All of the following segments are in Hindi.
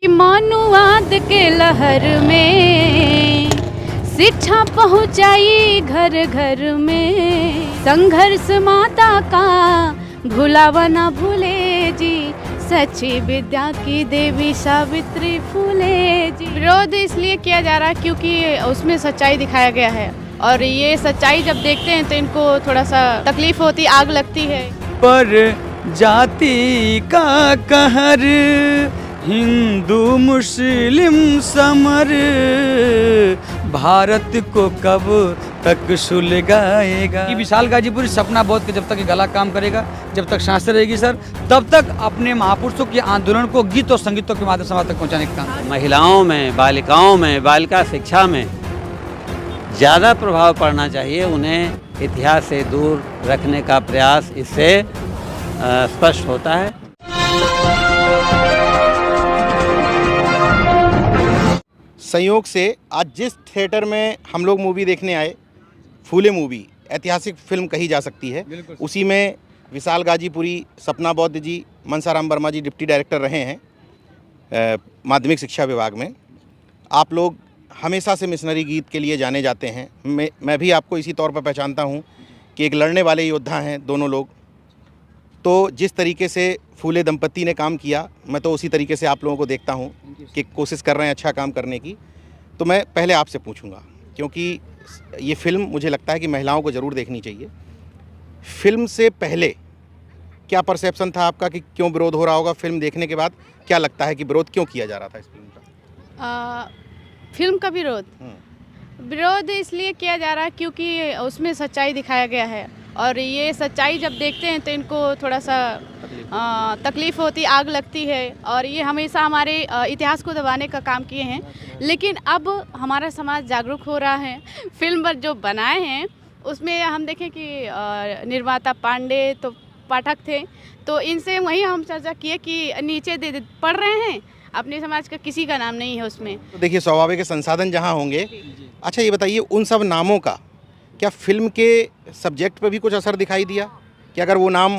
मनुवाद के लहर में शिक्षा पहुँचाई घर घर में, संघर्ष माता का भुलावा ना भूले जी, सच्ची विद्या की देवी सावित्री फूले जी। विरोध इसलिए किया जा रहा है क्योंकि उसमें सच्चाई दिखाया गया है और ये सच्चाई जब देखते हैं तो इनको थोड़ा सा तकलीफ होती, आग लगती है। पर जाति का कहर, हिंदू मुस्लिम समर, भारत को कब तक सुलगाएगा। कि विशाल गाजीपुरी सपना बौद्ध के जब तक ये गला काम करेगा, जब तक सांसें रहेगी सर, तब तक अपने महापुरुषों के आंदोलन को गीत और संगीतों के माध्यम से समाज तक पहुंचाने का काम। महिलाओं में, बालिकाओं में, बालिका शिक्षा में ज़्यादा प्रभाव पड़ना चाहिए। उन्हें इतिहास से दूर रखने का प्रयास इससे स्पष्ट होता है। संयोग से आज जिस थिएटर में हम लोग मूवी देखने आए, फूले मूवी ऐतिहासिक फिल्म कही जा सकती है, उसी में विशाल गाजीपुरी, सपना बौद्ध जी, मनसाराम वर्मा जी डिप्टी डायरेक्टर रहे हैं माध्यमिक शिक्षा विभाग में। आप लोग हमेशा से मिशनरी गीत के लिए जाने जाते हैं। मैं भी आपको इसी तौर पर पहचानता हूं कि एक लड़ने वाले योद्धा हैं दोनों लोग। तो जिस तरीके से फूले दंपत्ति ने काम किया, मैं तो उसी तरीके से आप लोगों को देखता हूं कि कोशिश कर रहे हैं अच्छा काम करने की। तो मैं पहले आपसे पूछूंगा, क्योंकि ये फिल्म मुझे लगता है कि महिलाओं को ज़रूर देखनी चाहिए। फिल्म से पहले क्या परसेप्शन था आपका कि क्यों विरोध हो रहा होगा? फिल्म देखने के बाद क्या लगता है कि विरोध क्यों किया जा रहा था इस फिल्म का? फिल्म का विरोध इसलिए किया जा रहा है क्योंकि उसमें सच्चाई दिखाया गया है और ये सच्चाई जब देखते हैं तो इनको थोड़ा सा तकलीफ होती, आग लगती है और ये हमेशा हमारे इतिहास को दबाने का काम किए हैं। लेकिन अब हमारा समाज जागरूक हो रहा है। फिल्म पर जो बनाए हैं उसमें हम देखें कि निर्माता पांडे तो पाठक थे, तो इनसे वही हम चर्चा किए कि नीचे पढ़ रहे हैं, अपने समाज का किसी का नाम नहीं है उसमें। तो देखिए, स्वाभाविक संसाधन जहाँ होंगे। अच्छा, ये बताइए, उन सब नामों का क्या फिल्म के सब्जेक्ट पर भी कुछ असर दिखाई दिया कि अगर वो नाम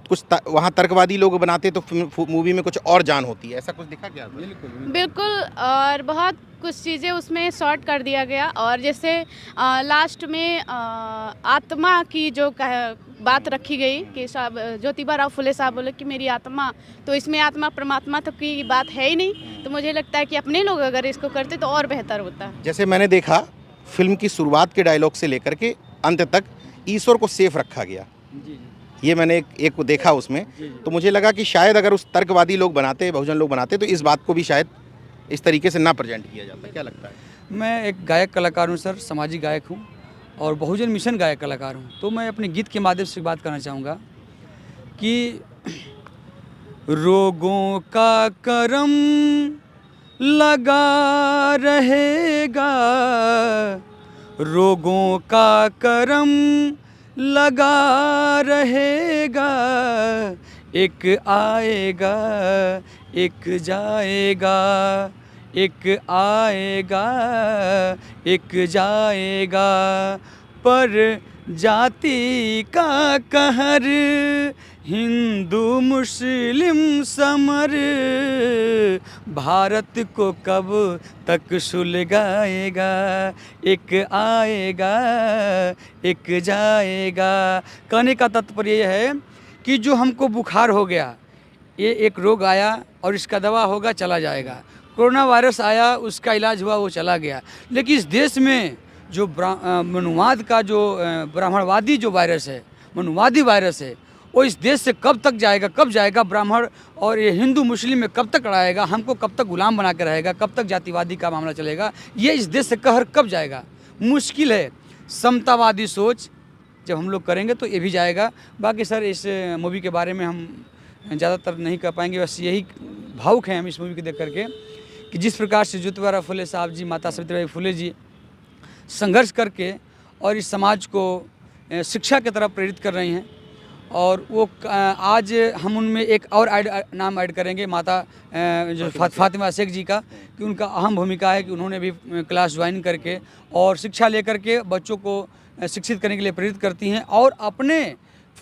कुछ वहाँ तर्कवादी लोग बनाते तो मूवी में कुछ और जान होती है? ऐसा कुछ दिखा क्या? बिल्कुल, और बहुत कुछ चीज़ें उसमें शॉर्ट कर दिया गया। और जैसे लास्ट में आत्मा की जो बात रखी गई कि ज्योतिबा राव फुले साहब बोले कि मेरी आत्मा, तो इसमें आत्मा परमात्मा तो की बात है ही नहीं। तो मुझे लगता है कि अपने लोग अगर इसको करते तो और बेहतर होता। जैसे मैंने देखा, फिल्म की शुरुआत के डायलॉग से लेकर के अंत तक ईश्वर को सेफ रखा गया। ये मैंने एक को देखा उसमें, तो मुझे लगा कि शायद अगर उस तर्कवादी लोग बनाते, बहुजन लोग बनाते, तो इस बात को भी शायद इस तरीके से ना प्रेजेंट किया जाता। क्या लगता है? मैं एक गायक कलाकार हूँ सर, सामाजिक गायक हूँ और बहुजन मिशन गायक कलाकार हूँ। तो मैं अपने गीत के माध्यम से बात करना चाहूँगा कि रोगों का करम लगा रहेगा, रोगों का करम लगा रहेगा, एक आएगा एक जाएगा, एक आएगा एक जाएगा, पर जाति का कहर, हिंदू मुस्लिम समर, भारत को कब तक सुलगाएगा, एक आएगा एक जाएगा। कहने का तात्पर्य यह है कि जो हमको बुखार हो गया, ये एक रोग आया और इसका दवा होगा, चला जाएगा। कोरोना वायरस आया, उसका इलाज हुआ, वो चला गया। लेकिन इस देश में जो मनुवाद का जो ब्राह्मणवादी जो वायरस है, मनुवादी वायरस है, वो इस देश से कब तक जाएगा, कब जाएगा? ब्राह्मण और ये हिंदू मुस्लिम में कब तक लड़ाएगा? हमको कब तक गुलाम बना कर रहेगा? कब तक जातिवादी का मामला चलेगा? ये इस देश से कहर कब जाएगा? मुश्किल है। समतावादी सोच जब हम लोग करेंगे तो ये भी जाएगा। बाकी सर, इस मूवी के बारे में हम ज़्यादातर नहीं कर पाएंगे। बस यही भावुक हैं हम इस मूवी को देख करके कि जिस प्रकार से ज्योतिबा राव फुले साहब जी, माता सावित्रीबाई फुले जी संघर्ष करके और इस समाज को शिक्षा की तरफ प्रेरित कर रही हैं। और वो आज हम उनमें एक और नाम ऐड करेंगे, माता जो फातिमा शेख जी का, कि उनका अहम भूमिका है कि उन्होंने भी क्लास ज्वाइन करके और शिक्षा लेकर के बच्चों को शिक्षित करने के लिए प्रेरित करती हैं। और अपने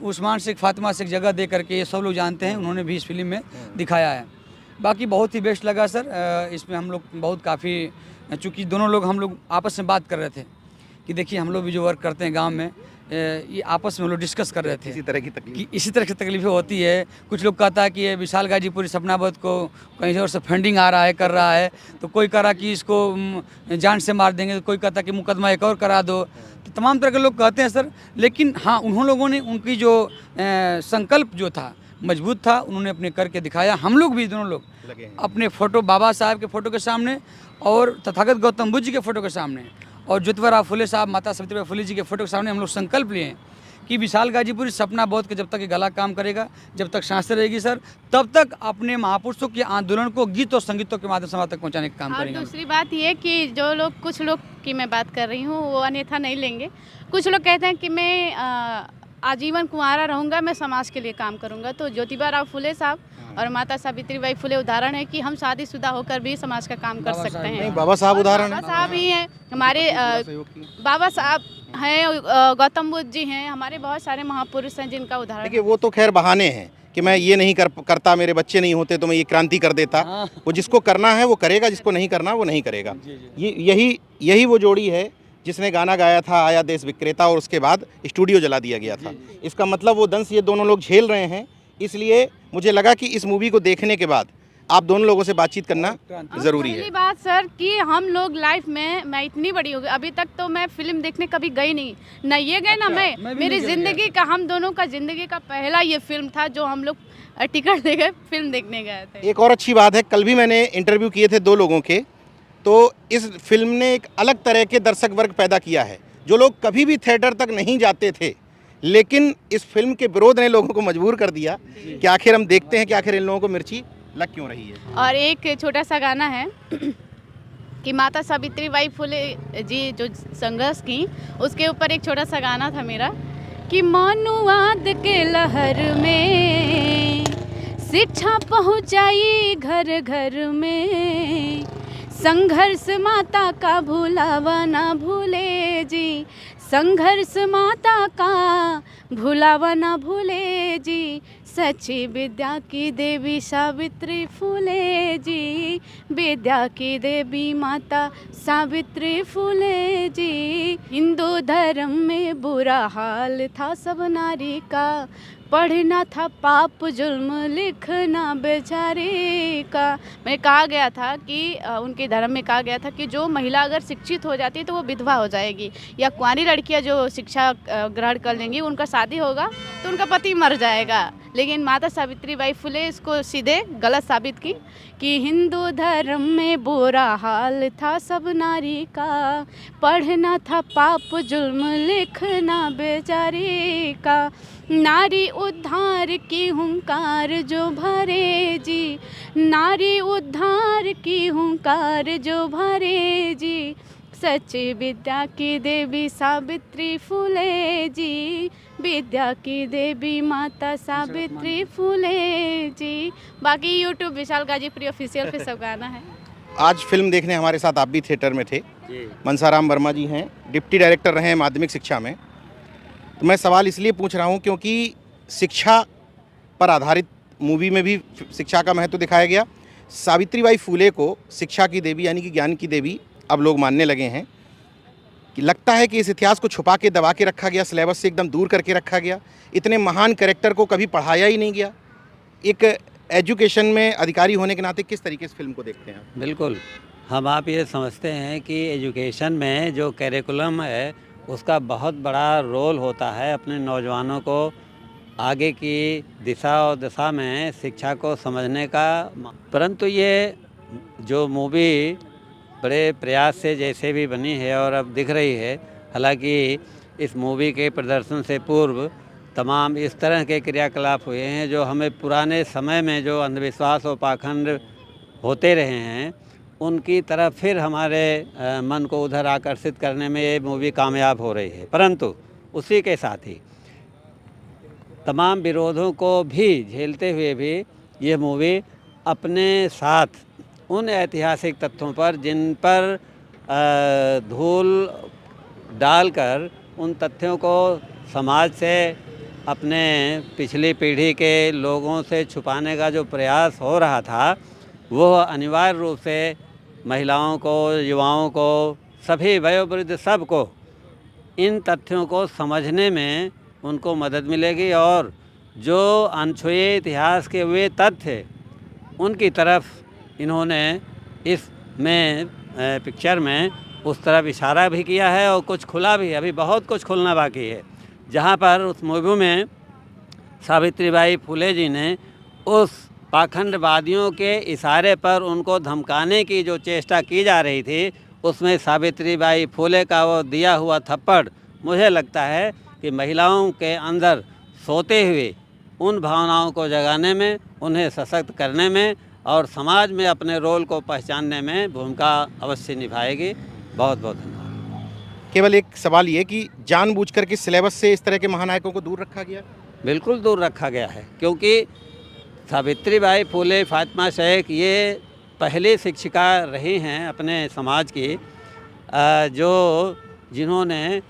उस्मान शेख, फातिमा शेख जगह दे करके, ये सब लोग जानते हैं, उन्होंने भी इस फिल्म में दिखाया है। बाकी बहुत ही बेस्ट लगा सर। इसमें हम लोग बहुत काफ़ी, चूँकि दोनों लोग हम लोग आपस में बात कर रहे थे कि देखिए हम लोग भी जो वर्क करते हैं गांव में, ये आपस में हम लोग डिस्कस कर रहे थे इसी तरह की तकलीफ कि इसी तरह की तकलीफें होती है। कुछ लोग कहता है कि ये विशाल गाजीपुरी सपना बोध को कहीं और से फंडिंग आ रहा है, कर रहा है, तो कोई कह रहा कि इसको जान से मार देंगे, तो कोई कहता कि मुकदमा एक और करा दो, तो तमाम तरह के लोग कहते हैं सर। लेकिन हाँ, उन लोगों ने उनकी जो संकल्प जो था मजबूत था, उन्होंने अपने करके दिखाया। हम लोग भी दोनों लोग लगे हैं। अपने फ़ोटो बाबा साहब के फ़ोटो के सामने और तथागत गौतम बुद्ध जी के फ़ोटो के सामने और ज्योतिबा फुले साहब, माता सावित्रीबाई फुले जी के फ़ोटो के सामने हम लोग संकल्प लिए हैं कि विशाल गाजीपुरी सपना बोध के जब तक ये गला काम करेगा, जब तक सांसें रहेगी सर, तब तक अपने महापुरुषों के आंदोलन को गीत और संगीतों के माध्यम से वहाँ तक पहुँचाने का काम और करेंगे। दूसरी बात ये कि जो लोग, कुछ लोग की मैं बात कर रही हूँ, वो अन्यथा नहीं लेंगे। कुछ लोग कहते हैं कि मैं आजीवन कुंवारा रहूँगा, मैं समाज के लिए काम करूँगा। तो ज्योतिबा फुले साहब और माता सावित्रीबाई फुले उदाहरण है कि हम शादीशुदा होकर भी समाज का काम कर बाबा सकते साहब हैं। नहीं, बाबा साहब उदाहरण बाबा है। साहब ही हैं हमारे, बाबा साहब हैं, गौतम बुद्ध जी हैं, हमारे बहुत सारे महापुरुष हैं जिनका उदाहरण। देखिए वो तो खैर बहाने हैं कि मैं ये नहीं करता, मेरे बच्चे नहीं होते तो मैं ये क्रांति कर देता। वो जिसको करना है वो करेगा, जिसको नहीं करना वो नहीं करेगा। यही वो जोड़ी है जिसने गाना गाया था आया देश विक्रेता और उसके बाद स्टूडियो जला दिया गया था। इसका मतलब वो दंश ये दोनों लोग झेल रहे हैं। इसलिए मुझे लगा कि इस मूवी को देखने के बाद आप दोनों लोगों से बातचीत करना ज़रूरी पहली है। बात सर कि हम लोग लाइफ में, मैं इतनी बड़ी हो गई, अभी तक तो मैं फिल्म देखने कभी गई नहीं, ना ये गए ना मैं मैं भी मेरी नहीं गया। ज़िंदगी का, हम दोनों का ज़िंदगी का पहला ये फिल्म था जो हम लोग टिकट ले गए फिल्म देखने गए थे। एक और अच्छी बात है, कल भी मैंने इंटरव्यू किए थे 2 लोगों के, तो इस फिल्म ने एक अलग तरह के दर्शक वर्ग पैदा किया है। जो लोग कभी भी थिएटर तक नहीं जाते थे, लेकिन इस फिल्म के विरोध ने लोगों को मजबूर कर दिया कि आखिर हम देखते हैं कि आखिर इन लोगों को मिर्ची लग क्यों रही है। और एक छोटा सा गाना है कि माता सावित्रीबाई फुले जी जो संघर्ष की, उसके ऊपर एक छोटा सा गाना था मेरा कि मनुवाद के लहर में शिक्षा पहुँचाई घर घर में, संघर्ष माता का भुलावा ना भूले जी, संघर्ष माता का भुलावा ना भूले जी, सच्ची विद्या की देवी सावित्री फुले जी, विद्या की देवी माता सावित्री फुले जी। हिंदू धर्म में बुरा हाल था सब नारी का, पढ़ना था पाप जुल्म लिखना बेचारी का। मैं कहा गया था कि उनके धर्म में कहा गया था कि जो महिला अगर शिक्षित हो जाती है तो वो विधवा हो जाएगी, या कुंवारी लड़कियां जो शिक्षा ग्रहण कर लेंगी, उनका शादी होगा तो उनका पति मर जाएगा। लेकिन माता सावित्रीबाई फुले इसको सीधे गलत साबित की कि हिंदू धर्म में बुरा हाल था सब नारी का, पढ़ना था पाप जुल्म लिखना बेचारी का, नारी उद्धार की हुंकार जो भरे जी, नारी उद्धार की हुंकार जो भरे जी, सच्ची विद्या की देवी सावित्री फुले जी, विद्या की देवी माता सावित्री फुले जी। बाकी यूट्यूब विशाल गाजीपुरी ऑफिशियल पे सब गाना है। आज फिल्म देखने हमारे साथ आप भी थिएटर में थे। मनसाराम वर्मा जी हैं, डिप्टी डायरेक्टर रहे हैं माध्यमिक शिक्षा में। तो मैं सवाल इसलिए पूछ रहा हूं क्योंकि शिक्षा पर आधारित मूवी में भी शिक्षा का महत्व दिखाया गया। सावित्रीबाई फुले को शिक्षा की देवी यानी कि ज्ञान की देवी अब लोग मानने लगे हैं। कि लगता है कि इस इतिहास को छुपा के दबा के रखा गया, सिलेबस से एकदम दूर करके रखा गया, इतने महान कैरेक्टर को कभी पढ़ाया ही नहीं गया। एक एजुकेशन में अधिकारी होने के नाते किस तरीके से फिल्म को देखते हैं? बिल्कुल, हम आप ये समझते हैं कि एजुकेशन में जो करिकुलम है उसका बहुत बड़ा रोल होता है अपने नौजवानों को आगे की दिशा और दशा में शिक्षा को समझने का। परंतु ये जो मूवी बड़े प्रयास से जैसे भी बनी है और अब दिख रही है, हालांकि इस मूवी के प्रदर्शन से पूर्व तमाम इस तरह के क्रियाकलाप हुए हैं जो हमें पुराने समय में जो अंधविश्वास और पाखंड होते रहे हैं उनकी तरफ फिर हमारे मन को उधर आकर्षित करने में ये मूवी कामयाब हो रही है। परंतु उसी के साथ ही तमाम विरोधों को भी झेलते हुए भी ये मूवी अपने साथ उन ऐतिहासिक तथ्यों पर जिन पर धूल डालकर उन तथ्यों को समाज से अपने पिछली पीढ़ी के लोगों से छुपाने का जो प्रयास हो रहा था, वो अनिवार्य रूप से महिलाओं को, युवाओं को, सभी वयोवृद्ध सबको इन तथ्यों को समझने में उनको मदद मिलेगी और जो अनछुए इतिहास के वे तथ्य उनकी तरफ इन्होंने इसमें पिक्चर में उस तरफ इशारा भी किया है और कुछ खुला भी है। अभी बहुत कुछ खुलना बाकी है, जहाँ पर उस मूवी में सावित्रीबाई फुले जी ने उस पाखंडवादियों के इशारे पर उनको धमकाने की जो चेष्टा की जा रही थी, उसमें सावित्रीबाई फुले का वो दिया हुआ थप्पड़ मुझे लगता है कि महिलाओं के अंदर सोते हुए उन भावनाओं को जगाने में, उन्हें सशक्त करने में और समाज में अपने रोल को पहचानने में भूमिका अवश्य निभाएगी। बहुत बहुत धन्यवाद। केवल एक सवाल ये कि जानबूझकर के सिलेबस से इस तरह के महानायकों को दूर रखा गया? बिल्कुल दूर रखा गया है, क्योंकि सावित्रीबाई फुले, फातिमा शेख ये पहली शिक्षिका रही हैं अपने समाज की, जिन्होंने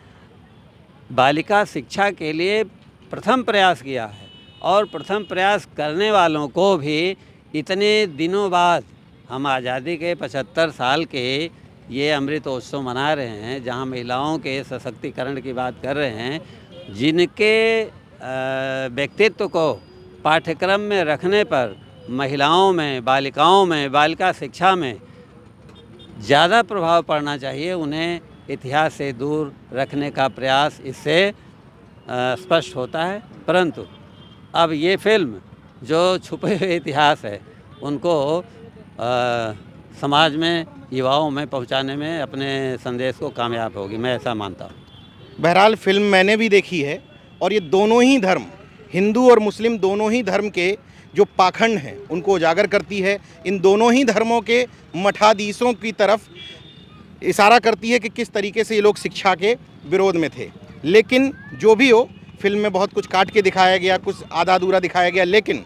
बालिका शिक्षा के लिए प्रथम प्रयास किया है और प्रथम प्रयास करने वालों को भी इतने दिनों बाद हम आज़ादी के 75 साल के ये अमृतोत्सव मना रहे हैं, जहां महिलाओं के सशक्तिकरण की बात कर रहे हैं, जिनके व्यक्तित्व को पाठ्यक्रम में रखने पर महिलाओं में, बालिकाओं में, बालिका शिक्षा में ज़्यादा प्रभाव पड़ना चाहिए। उन्हें इतिहास से दूर रखने का प्रयास इससे स्पष्ट होता है। परंतु अब ये फिल्म जो छुपे हुए इतिहास है उनको समाज में, युवाओं में पहुंचाने में अपने संदेश को कामयाब होगी, मैं ऐसा मानता हूँ। बहरहाल फिल्म मैंने भी देखी है और ये दोनों ही धर्म, हिंदू और मुस्लिम दोनों ही धर्म के जो पाखंड हैं उनको उजागर करती है। इन दोनों ही धर्मों के मठाधीशों की तरफ इशारा करती है कि किस तरीके से ये लोग शिक्षा के विरोध में थे। लेकिन जो भी हो, फिल्म में बहुत कुछ काट के दिखाया गया, कुछ आधा अधूरा दिखाया गया, लेकिन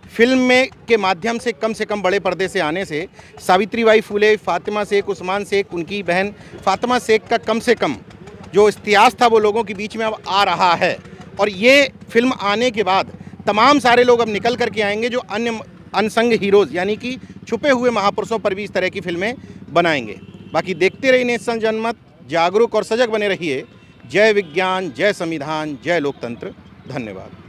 फिल्म में के माध्यम से कम बड़े पर्दे से आने से सावित्रीबाई फुले, फातिमा शेख, उस्मान शेख, उनकी बहन फातिमा शेख का कम से कम जो इतिहास था वो लोगों के बीच में अब आ रहा है। और ये फिल्म आने के बाद तमाम सारे लोग अब निकल करके आएंगे जो अन्य अनसंग हीरोज़ यानी कि छुपे हुए महापुरुषों पर भी इस तरह की फिल्में बनाएंगे। बाकी देखते रहिए नेशन जनमत, जागरूक और सजग बने रहिए। जय विज्ञान, जय संविधान, जय लोकतंत्र। धन्यवाद।